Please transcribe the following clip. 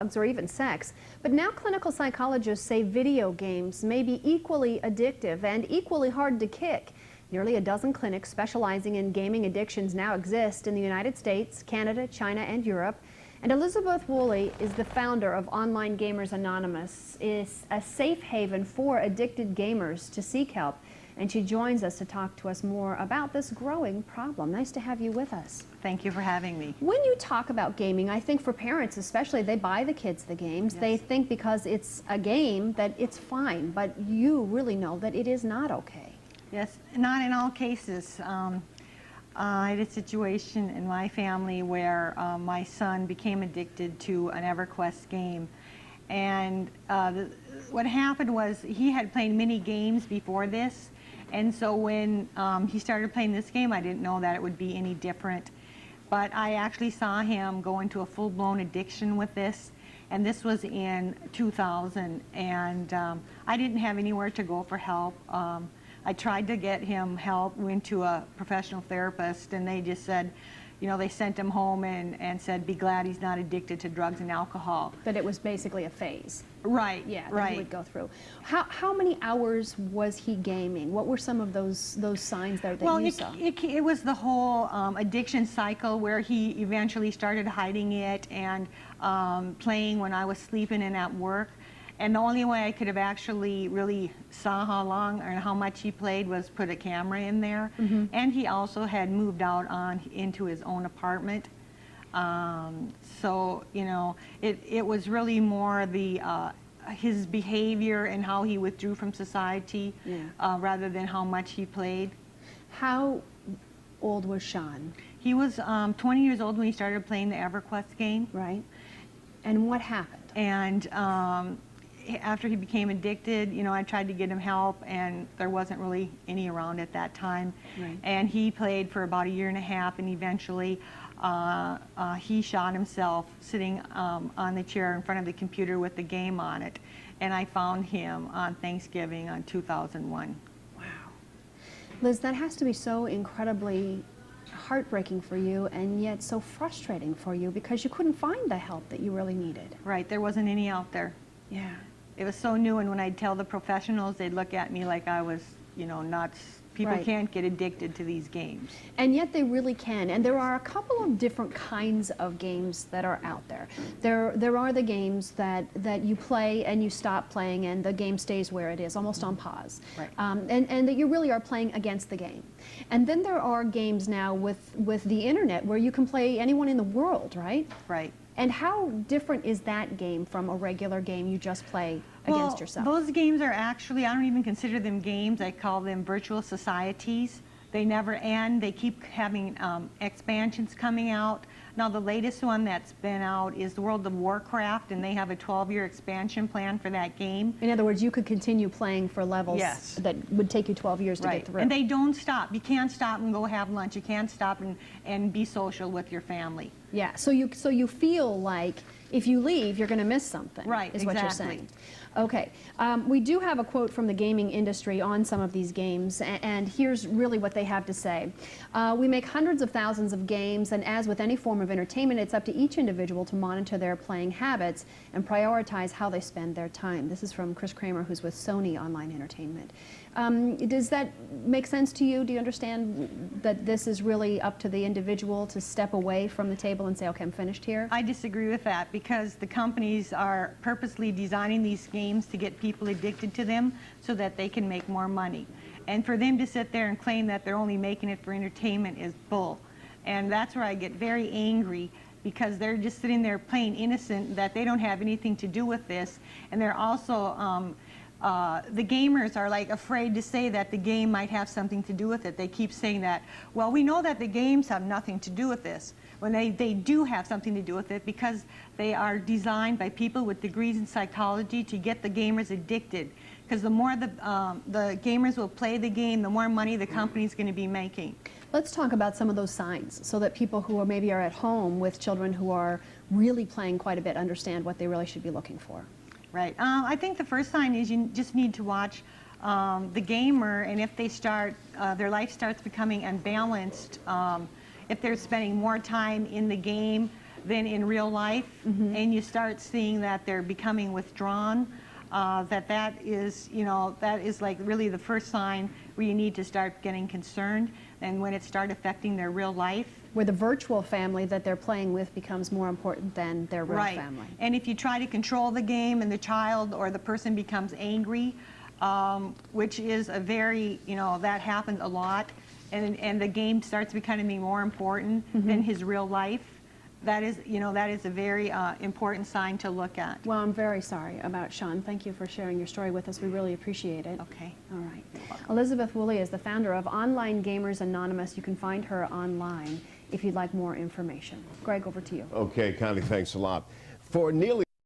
drugs or even sex. But now clinical psychologists say video games may be equally addictive and equally hard to kick. Nearly a dozen clinics specializing in gaming addictions now exist in the United States, Canada, China, and Europe. And Elizabeth Woolley is the founder of Online Gamers Anonymous. It's a safe haven for addicted gamers to seek help. And she joins us to talk to us more about this growing problem. Nice to have you with us. Thank you for having me. When you talk about gaming, I think for parents especially, they buy the kids the games. Yes. They think because it's a game that it's fine, but you really know that it is not okay. Yes, not in all cases. I had a situation in my family where my son became addicted to an EverQuest game. And what happened was he had played many games before this. And so when he started playing this game, I didn't know that it would be any different. But I actually saw him go into a full-blown addiction with this. And this was in 2000. And I didn't have anywhere to go for help. I tried to get him help, went to a professional therapist, and they just said, you know, they sent him home and said, be glad he's not addicted to drugs and alcohol. That it was basically a phase. Right, yeah, right. That he would go through. How many hours was he gaming? What were some of those signs that you saw? Well, it was the whole addiction cycle where he eventually started hiding it and playing when I was sleeping and at work. And the only way I could have actually really saw how long or how much he played was put a camera in there. Mm-hmm. And he also had moved out into his own apartment. So, you know, it was really more the his behavior and how he withdrew from society, yeah, rather than how much he played. How old was Sean? He was 20 years old when he started playing the EverQuest game. Right. And what happened? And after he became addicted, you know, I tried to get him help, and there wasn't really any around at that time. Right. And he played for about a year and a half, and eventually he shot himself sitting on the chair in front of the computer with the game on it. And I found him on Thanksgiving on 2001. Wow. Liz, that has to be so incredibly heartbreaking for you and yet so frustrating for you because you couldn't find the help that you really needed. Right, there wasn't any out there. Yeah. It was so new, and when I'd tell the professionals, they'd look at me like I was, you know, nuts. People right. can't get addicted to these games. And yet they really can. And there are a couple of different kinds of games that are out there. There are the games that you play and you stop playing and the game stays where it is, almost on pause. Right. And that you really are playing against the game. And then there are games now with the internet where you can play anyone in the world, right? Right. And how different is that game from a regular game you just play against yourself? Those games are actually, I don't even consider them games. I call them virtual societies. They never end. They keep having expansions coming out. Now the latest one that's been out is the World of Warcraft, and they have a 12-year expansion plan for that game. In other words, you could continue playing for levels yes. that would take you 12 years to get through. And they don't stop. You can't stop and go have lunch. You can't stop and be social with your family. Yeah, so you feel like if you leave, you're going to miss something. Right, is exactly. what you're saying. Okay, we do have a quote from the gaming industry on some of these games, and here's really what they have to say. We make hundreds of thousands of games, and as with any form of entertainment, it's up to each individual to monitor their playing habits and prioritize how they spend their time. This is from Chris Kramer, who's with Sony Online Entertainment. Does that make sense to you? Do you understand that this is really up to the individual to step away from the table and say, okay, I'm finished here? I disagree with that because the companies are purposely designing these games to get people addicted to them so that they can make more money. And for them to sit there and claim that they're only making it for entertainment is bull. And that's where I get very angry because they're just sitting there playing innocent, that they don't have anything to do with this. And they're also the gamers are like afraid to say that the game might have something to do with it. They keep saying that, well, we know that the games have nothing to do with this, when they do have something to do with it because they are designed by people with degrees in psychology to get the gamers addicted. Because the more the gamers will play the game, the more money the company's going to be making. Let's talk about some of those signs so that people who maybe are at home with children who are really playing quite a bit understand what they really should be looking for. Right. I think the first sign is you just need to watch the gamer, and if they start, their life starts becoming unbalanced, if they're spending more time in the game than in real life, and you start seeing that they're becoming withdrawn, that is, you know, that is like really the first sign where you need to start getting concerned, and when it starts affecting their real life. Where the virtual family that they're playing with becomes more important than their real Right. family. And if you try to control the game and the child or the person becomes angry, which is a very, you know, that happens a lot, and the game starts becoming more important than his real life, that is, you know, that is a very important sign to look at. Well, I'm very sorry about Sean. Thank you for sharing your story with us. We really appreciate it. Okay. All right. Elizabeth Woolley is the founder of Online Gamers Anonymous. You can find her online if you'd like more information. Greg, over to you. Okay, Connie, thanks a lot. For nearly